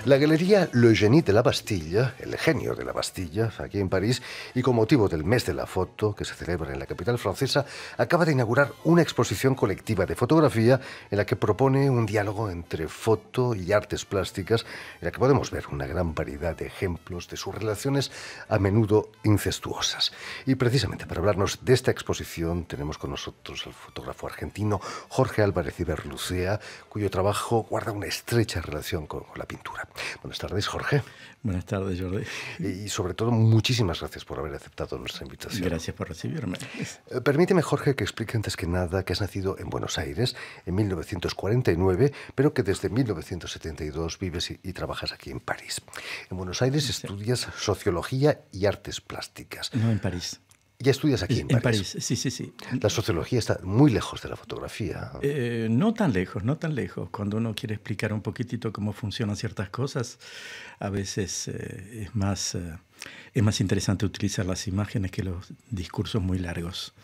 La Galería Le Génie de la Bastilla, el genio de la Bastilla, aquí en París, y con motivo del mes de la foto que se celebra en la capital francesa, acaba de inaugurar una exposición colectiva de fotografía en la que propone un diálogo entre foto y artes plásticas, en la que podemos ver una gran variedad de ejemplos de sus relaciones a menudo incestuosas. Y precisamente para hablarnos de esta exposición tenemos con nosotros al fotógrafo argentino Jorge Álvarez Iberlucea, cuyo trabajo guarda una estrecha relación con la pintura. Buenas tardes, Jorge. Buenas tardes, Jordi. Y sobre todo, muchísimas gracias por haber aceptado nuestra invitación. Gracias por recibirme. Permíteme, Jorge, que explique antes que nada que has nacido en Buenos Aires en 1949, pero que desde 1972 vives y trabajas aquí en París. En Buenos Aires estudias sociología y artes plásticas. No, en París. ¿Ya estudias aquí en París? En París, sí. La sociología está muy lejos de la fotografía. No tan lejos, no tan lejos. Cuando uno quiere explicar un poquitito cómo funcionan ciertas cosas, a veces es más interesante utilizar las imágenes que los discursos muy largos.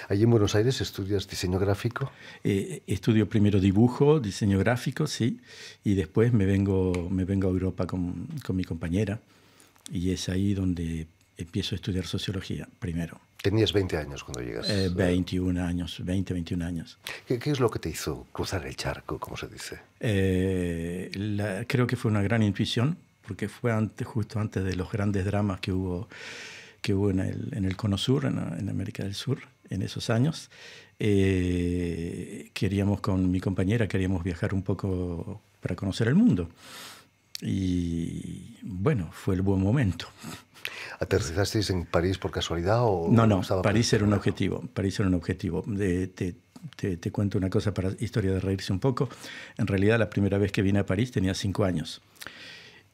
¿Allí en Buenos Aires estudias diseño gráfico? Estudio primero dibujo, diseño gráfico, sí, y después me vengo a Europa con mi compañera, y es ahí donde empiezo a estudiar sociología primero. Tenías 20 años cuando llegas. 21 años. ¿Qué es lo que te hizo cruzar el charco, como se dice? Creo que fue una gran intuición, porque fue justo antes de los grandes dramas que hubo en el Cono Sur, en América del Sur, en esos años. Con mi compañera queríamos viajar un poco para conocer el mundo. Y bueno, fue el buen momento. ¿Aterrizasteis en París por casualidad o...? No, París era un objetivo. Te cuento una cosa para historia de reírse un poco. En realidad, la primera vez que vine a París tenía 5 años.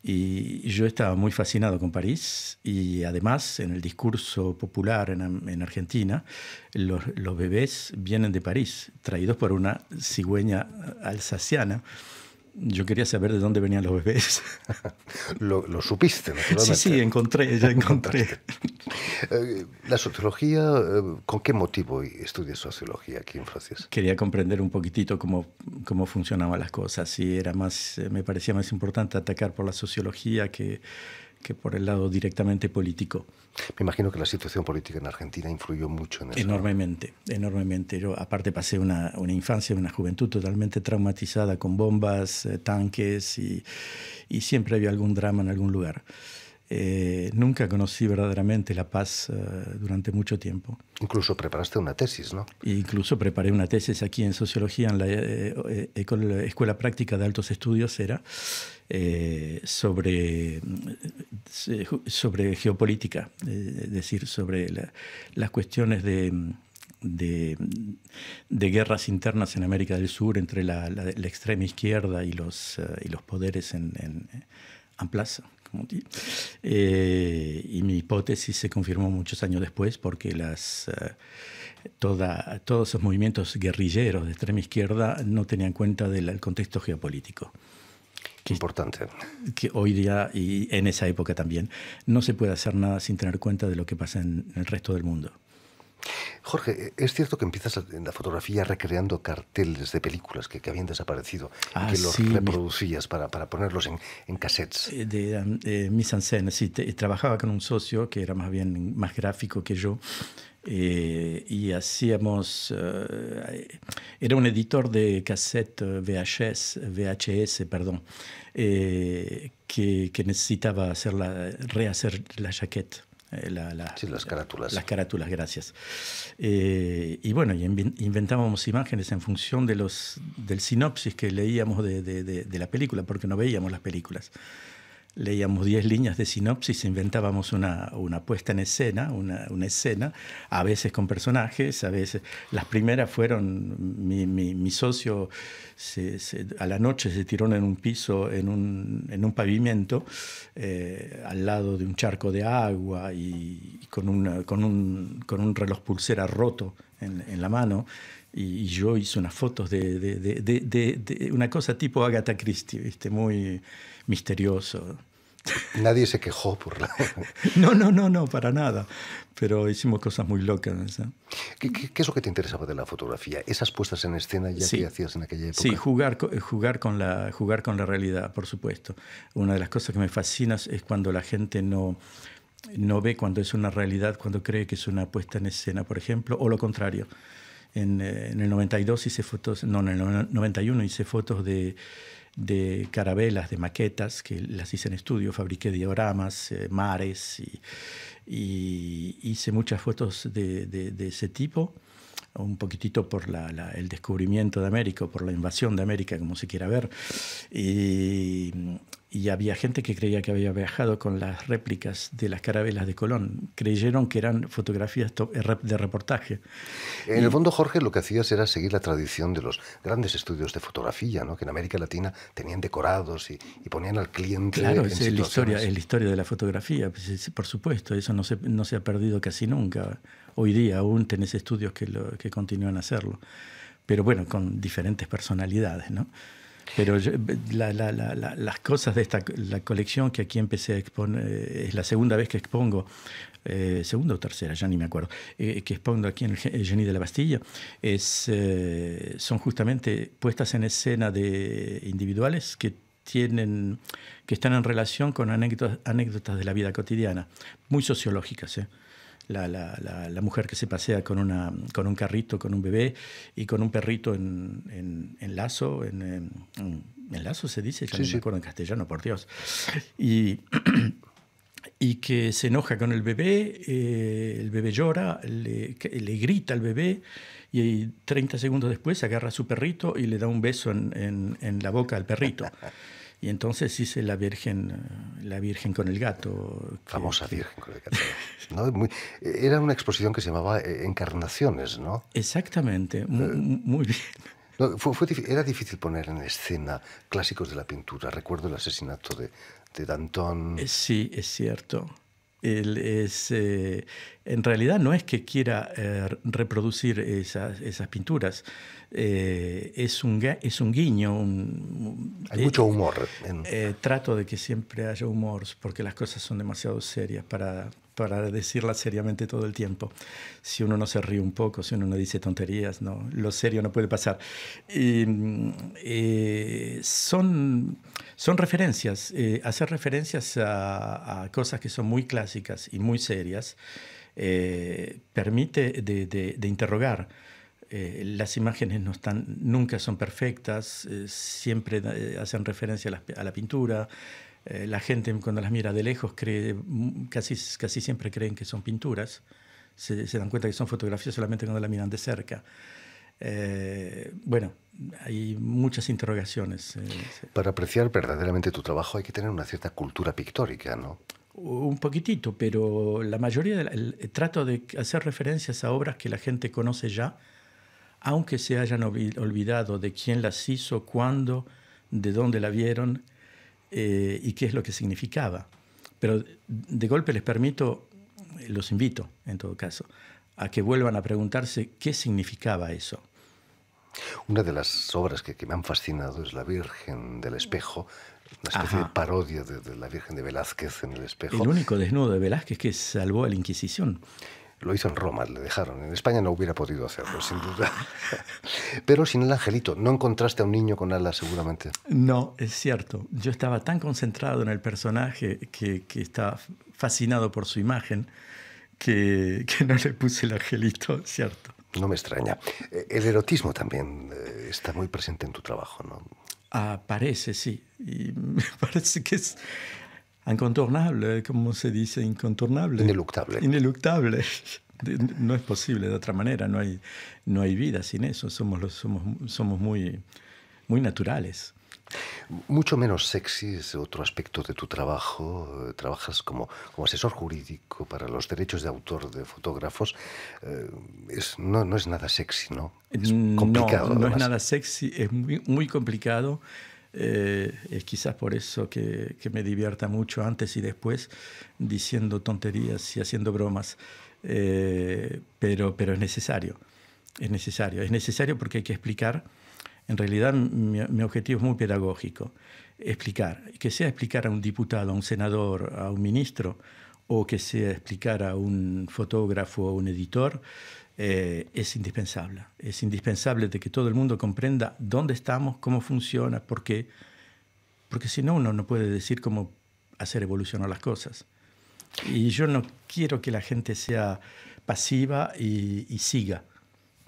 Y yo estaba muy fascinado con París, y además en el discurso popular en Argentina, los bebés vienen de París, traídos por una cigüeña alsaciana. Yo quería saber de dónde venían los bebés. Lo supiste, naturalmente. Sí, ya encontré. La sociología, ¿con qué motivo estudias sociología aquí en Francia? Quería comprender un poquitito cómo funcionaban las cosas, y me parecía más importante atacar por la sociología que por el lado directamente político. Me imagino que la situación política en Argentina influyó mucho en eso. Enormemente. Yo aparte pasé una infancia, una juventud totalmente traumatizada con bombas, tanques, y siempre había algún drama en algún lugar. Nunca conocí verdaderamente la paz durante mucho tiempo. Incluso preparaste una tesis, ¿no? Incluso preparé una tesis aquí en sociología en la Escuela Práctica de Altos Estudios, sobre geopolítica, es decir, sobre las cuestiones de guerras internas en América del Sur entre la extrema izquierda y los poderes en place. Y mi hipótesis se confirmó muchos años después, porque todos esos movimientos guerrilleros de extrema izquierda no tenían cuenta del contexto geopolítico. Importante. Que hoy día, y en esa época también, no se puede hacer nada sin tener cuenta de lo que pasa en el resto del mundo. Jorge, ¿es cierto que empiezas en la fotografía recreando carteles de películas que habían desaparecido y que los reproducías para ponerlos en cassettes? De mise en scène, sí. Trabajaba con un socio que era más gráfico que yo, y hacíamos... era un editor de cassette VHS, que necesitaba rehacer la jaqueta. Sí, las carátulas. Las carátulas, gracias. Y bueno, inventábamos imágenes en función del sinopsis que leíamos de la película, porque no veíamos las películas. Leíamos 10 líneas de sinopsis, inventábamos una puesta en escena, una escena, a veces con personajes, a veces... Las primeras fueron, mi socio a la noche se tiró en un piso, en un pavimento, al lado de un charco de agua, y con un reloj pulsera roto en la mano. Y yo hice unas fotos de una cosa tipo Agatha Christie, ¿viste? Muy misterioso. Nadie se quejó por la... No, para nada. Pero hicimos cosas muy locas, ¿eh? ¿Qué es lo que te interesaba de la fotografía? ¿Esas puestas en escena ya Sí. que hacías en aquella época? Sí, jugar con la realidad, por supuesto. Una de las cosas que me fascina es cuando la gente no ve cuando es una realidad, cuando cree que es una puesta en escena, por ejemplo, o lo contrario. En el 92 hice fotos, no, en el 91 hice fotos de carabelas, de maquetas, que las hice en estudio, fabriqué dioramas, mares, y hice muchas fotos de ese tipo, un poquitito por el descubrimiento de América, por la invasión de América, como se quiera ver. Y había gente que creía que había viajado con las réplicas de las carabelas de Colón. Creyeron que eran fotografías de reportaje. En el fondo, Jorge, lo que hacías era seguir la tradición de los grandes estudios de fotografía, ¿no? Que en América Latina tenían decorados y ponían al cliente Claro, en es situaciones... la historia de la fotografía, pues, por supuesto, eso no se ha perdido casi nunca. Hoy día aún tenés estudios que continúan a hacerlo, pero bueno, con diferentes personalidades, ¿no? Pero las cosas de la colección que aquí empecé a exponer, es la segunda vez que expongo, segunda o tercera, ya ni me acuerdo, que expongo aquí en el Genie de la Bastilla, son justamente puestas en escena de individuales que están en relación con anécdotas de la vida cotidiana, muy sociológicas, ¿eh? La mujer que se pasea con un carrito, con un bebé y con un perrito en lazo, en lazo se dice, ya no me acuerdo en castellano, por Dios. Y que se enoja con el bebé llora, le grita al bebé y 30 segundos después agarra a su perrito y le da un beso en la boca al perrito. Y entonces hice la Virgen con el gato. Famosa Virgen con el gato, ¿no? Era una exposición que se llamaba Encarnaciones, ¿no? Exactamente, muy bien. No, era difícil poner en escena clásicos de la pintura. Recuerdo el asesinato de Danton. Sí, es cierto. En realidad no es que quiera reproducir esas pinturas, es un guiño. Hay mucho humor. Trato de que siempre haya humor, porque las cosas son demasiado serias para decirlas seriamente todo el tiempo. Si uno no se ríe un poco, si uno no dice tonterías, no, lo serio no puede pasar. Son referencias, hacer referencias a cosas que son muy clásicas y muy serias permite de interrogar. Las imágenes nunca son perfectas, siempre hacen referencia a la pintura. La gente cuando las mira de lejos casi siempre creen que son pinturas. Se dan cuenta que son fotografías solamente cuando la miran de cerca. Bueno, hay muchas interrogaciones. Para apreciar verdaderamente tu trabajo hay que tener una cierta cultura pictórica, ¿no? Un poquitito, pero la mayoría trato de hacer referencias a obras que la gente conoce ya, aunque se hayan olvidado de quién las hizo, cuándo, de dónde la vieron y qué es lo que significaba. Pero de golpe los invito, en todo caso, a que vuelvan a preguntarse qué significaba eso. Una de las obras que me han fascinado es La Virgen del Espejo, una especie de parodia de la Virgen de Velázquez en el espejo. El único desnudo de Velázquez que salvó a la Inquisición. Lo hizo en Roma, le dejaron. En España no hubiera podido hacerlo, sin duda. Pero sin el angelito, ¿no encontraste a un niño con alas seguramente? No, es cierto. Yo estaba tan concentrado en el personaje que estaba fascinado por su imagen que no le puse el angelito, ¿cierto? No me extraña. El erotismo también está muy presente en tu trabajo, ¿no? Parece, sí. Y me parece que es incontornable, ¿cómo se dice? Incontornable. Ineluctable. Ineluctable. No es posible de otra manera, no hay vida sin eso. Somos muy, muy naturales. Mucho menos sexy es otro aspecto de tu trabajo. Trabajas como asesor jurídico para los derechos de autor de fotógrafos. No es nada sexy, ¿no? Es complicado. No es nada sexy, es muy, muy complicado. Es quizás por eso que me divierta mucho antes y después diciendo tonterías y haciendo bromas. Pero es necesario. Es necesario porque hay que explicar En realidad mi objetivo es muy pedagógico. Explicar, que sea explicar a un diputado, a un senador, a un ministro, o que sea explicar a un fotógrafo o un editor, es indispensable. Es indispensable de que todo el mundo comprenda dónde estamos, cómo funciona, por qué. Porque si no, uno no puede decir cómo hacer evolucionar las cosas. Y yo no quiero que la gente sea pasiva y siga.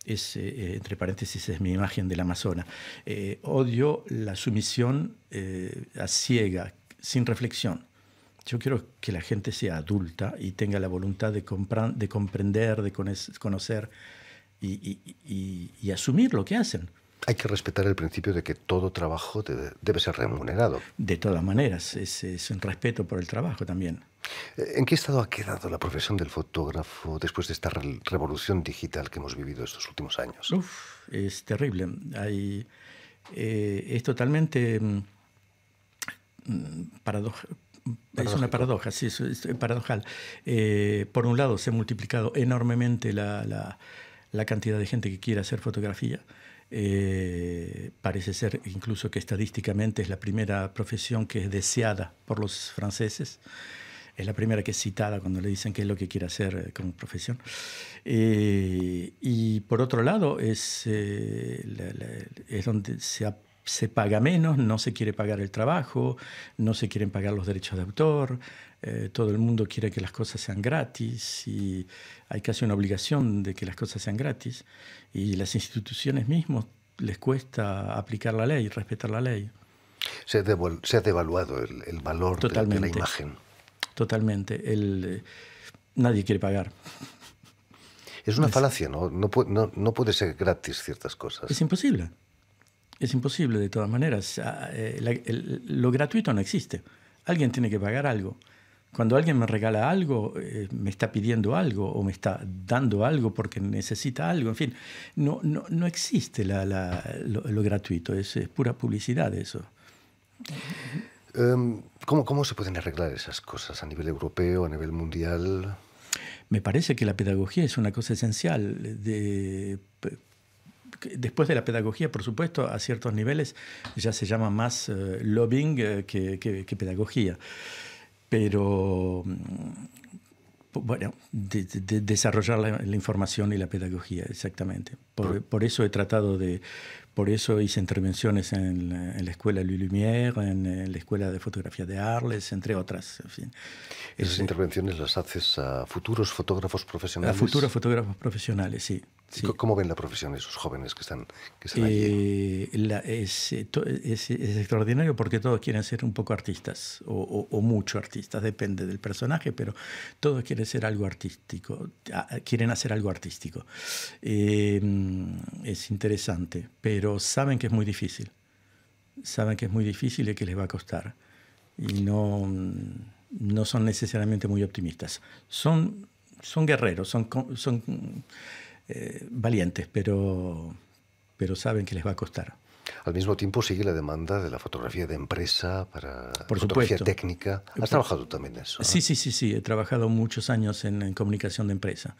Entre paréntesis, es mi imagen del Amazonas. Odio la sumisión a ciega, sin reflexión. Yo quiero que la gente sea adulta y tenga la voluntad de comprender, de conocer y asumir lo que hacen. Hay que respetar el principio de que todo trabajo debe ser remunerado. De todas maneras, es un respeto por el trabajo también. ¿En qué estado ha quedado la profesión del fotógrafo después de esta revolución digital que hemos vivido estos últimos años? Es terrible. Es totalmente es una paradoja, sí, es paradojal. Por un lado, se ha multiplicado enormemente la cantidad de gente que quiere hacer fotografía. Parece ser incluso que estadísticamente es la primera profesión que es deseada por los franceses. Es la primera que es citada cuando le dicen qué es lo que quiere hacer como profesión. Y por otro lado, es donde se paga menos, no se quiere pagar el trabajo, no se quieren pagar los derechos de autor, todo el mundo quiere que las cosas sean gratis y hay casi una obligación de que las cosas sean gratis. Y las instituciones mismas les cuesta aplicar la ley, respetar la ley. Se ha devaluado el valor de la imagen. Totalmente. Nadie quiere pagar. Es una falacia, ¿no? No puede ser gratis ciertas cosas. Es imposible. Es imposible de todas maneras. Lo gratuito no existe. Alguien tiene que pagar algo. Cuando alguien me regala algo, me está pidiendo algo o me está dando algo porque necesita algo. En fin, no existe lo gratuito. Es pura publicidad eso. ¿Cómo se pueden arreglar esas cosas a nivel europeo, a nivel mundial? Me parece que la pedagogía es una cosa esencial. Después de la pedagogía, por supuesto, a ciertos niveles ya se llama más lobbying que pedagogía. Pero, bueno, desarrollar la información y la pedagogía, exactamente. Por eso he tratado por eso hice intervenciones en la escuela Louis Lumière, en la escuela de fotografía de Arles, entre otras. En fin. ¿Esas intervenciones las haces a futuros fotógrafos profesionales? A futuros fotógrafos profesionales, sí. Sí. ¿Cómo ven la profesión esos jóvenes que están allí? Es extraordinario porque todos quieren ser un poco artistas o mucho artistas, depende del personaje, pero todos quieren ser algo artístico, quieren hacer algo artístico. Es interesante, pero saben que es muy difícil. Saben que es muy difícil y que les va a costar. Y no son necesariamente muy optimistas. Son guerreros, son valientes, pero saben que les va a costar. Al mismo tiempo sigue la demanda de la fotografía de empresa para Por fotografía supuesto. técnica. ¿Has trabajado también en eso? Sí. He trabajado muchos años en comunicación de empresa.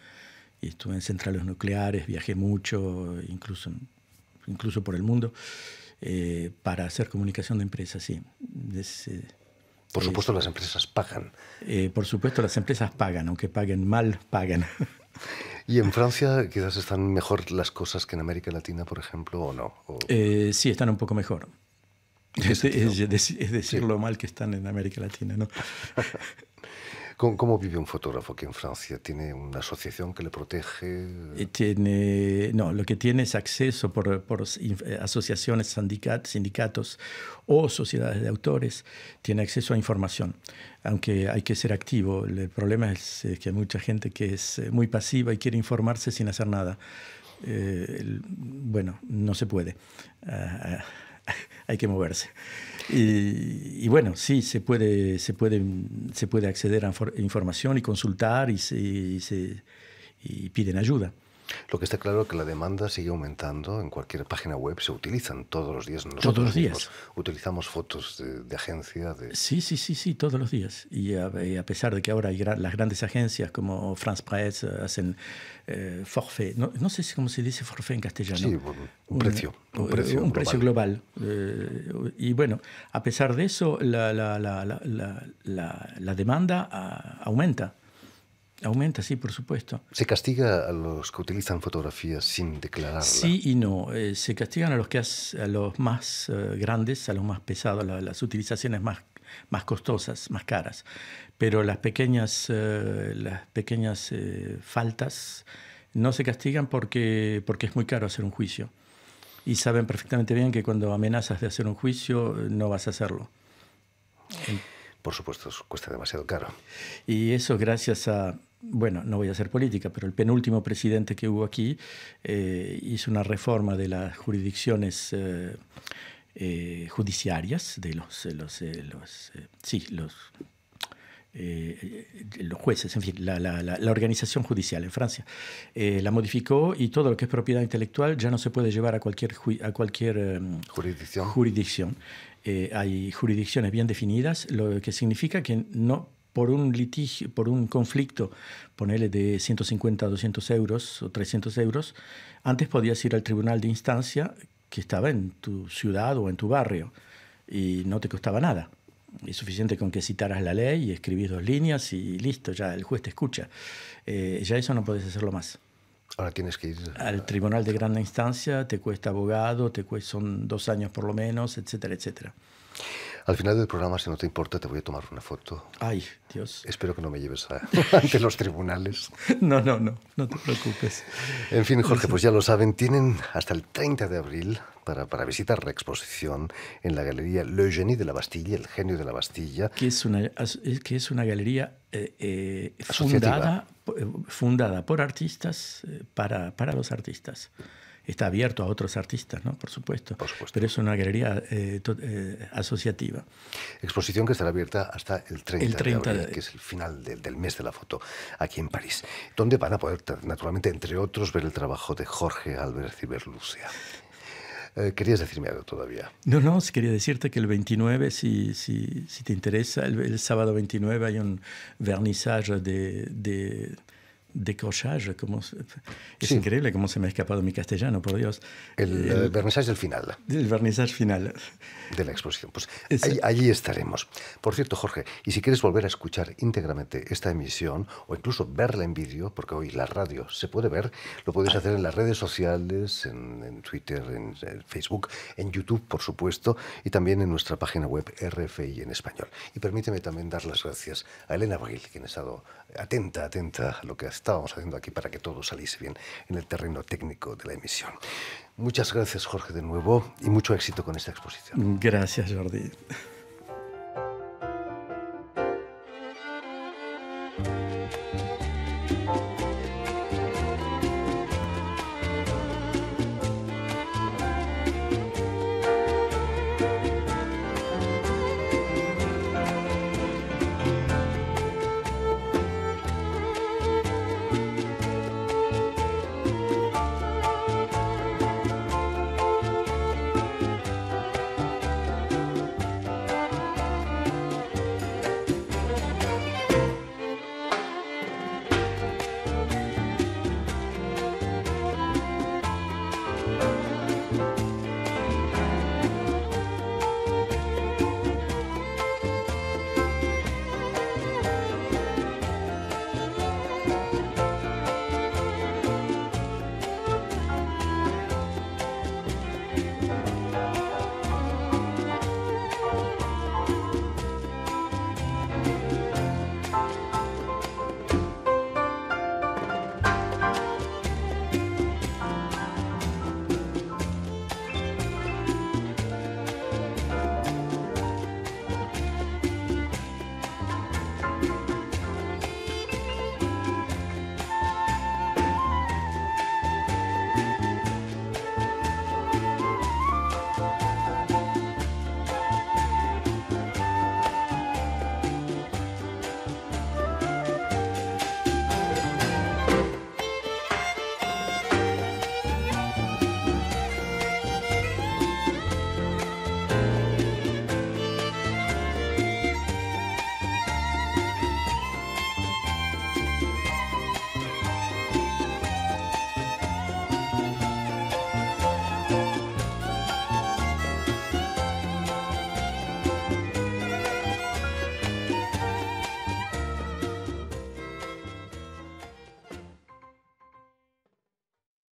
Y estuve en centrales nucleares, viajé mucho, incluso por el mundo, para hacer comunicación de empresa, sí. Por supuesto, las empresas pagan. Por supuesto, las empresas pagan, aunque paguen mal, pagan. ¿Y en Francia quizás están mejor las cosas que en América Latina, por ejemplo, o no? Sí, están un poco mejor. Es decir Sí. lo mal que están en América Latina, ¿no? ¿Cómo vive un fotógrafo aquí en Francia? ¿Tiene una asociación que le protege? No, lo que tiene es acceso por asociaciones, sindicatos o sociedades de autores, tiene acceso a información, aunque hay que ser activo. El problema es que hay mucha gente que es muy pasiva y quiere informarse sin hacer nada. Bueno, no se puede. Hay que moverse. Y bueno, sí, se puede acceder a información y consultar y piden ayuda. Lo que está claro es que la demanda sigue aumentando. En cualquier página web se utilizan todos los días. Todos los días. Mismos utilizamos fotos de agencia. Sí, todos los días. Y a pesar de que ahora hay las grandes agencias como France Press hacen forfait, no sé cómo se dice forfait en castellano. Sí, un precio. Un precio global. Y bueno, a pesar de eso, la demanda aumenta. Aumenta, sí, por supuesto. ¿Se castiga a los que utilizan fotografías sin declararla? Sí y no. Se castigan a los más grandes, a los más pesados, las utilizaciones más costosas, más caras. Pero las pequeñas faltas no se castigan porque es muy caro hacer un juicio. Y saben perfectamente bien que cuando amenazas de hacer un juicio no vas a hacerlo. Por supuesto, cuesta demasiado caro. Y eso gracias a, bueno, no voy a hacer política, pero el penúltimo presidente que hubo aquí hizo una reforma de las jurisdicciones judiciarias, de los jueces, en fin, la organización judicial en Francia. La modificó y todo lo que es propiedad intelectual ya no se puede llevar a cualquier jurisdicción. Hay jurisdicciones bien definidas, lo que significa que no por un litigio, por un conflicto, ponele de 150 a 200 euros o 300 euros, antes podías ir al tribunal de instancia que estaba en tu ciudad o en tu barrio y no te costaba nada. Es suficiente con que citaras la ley y escribís 2 líneas y listo, ya el juez te escucha. Ya eso no podés hacerlo más. Ahora tienes que ir al tribunal de gran instancia, te cuesta abogado, son 2 años por lo menos, etcétera, etcétera. Al final del programa, si no te importa, te voy a tomar una foto. Ay, Dios. Espero que no me lleves ante los tribunales. No te preocupes. En fin, Jorge, pues ya lo saben, tienen hasta el 30 de abril para visitar la exposición en la galería Le Génie de la Bastille, el genio de la Bastilla. Que es una galería fundada por artistas para los artistas. Está abierto a otros artistas, ¿no? Por supuesto. Pero es una galería asociativa. Exposición que estará abierta hasta el 30 de abril, que es el final del mes de la foto, aquí en París, donde van a poder, naturalmente, entre otros, ver el trabajo de Jorge Albert Ciberlucia. ¿Querías decirme algo todavía? No, quería decirte que el 29, si te interesa, el sábado 29 hay un vernissage de décrochage, es increíble cómo se me ha escapado mi castellano, por Dios. El vernissage del final. El vernissage final. De la exposición. Pues allí estaremos. Por cierto, Jorge, y si quieres volver a escuchar íntegramente esta emisión o incluso verla en vídeo, porque hoy la radio se puede ver, lo puedes hacer en las redes sociales, en Twitter, en Facebook, en YouTube, por supuesto, y también en nuestra página web RFI en español. Y permíteme también dar las gracias a Elena Abril, quien ha estado atenta a lo que estábamos haciendo aquí para que todo saliese bien en el terreno técnico de la emisión. Muchas gracias, Jorge, de nuevo, y mucho éxito con esta exposición. Gracias, Jordi.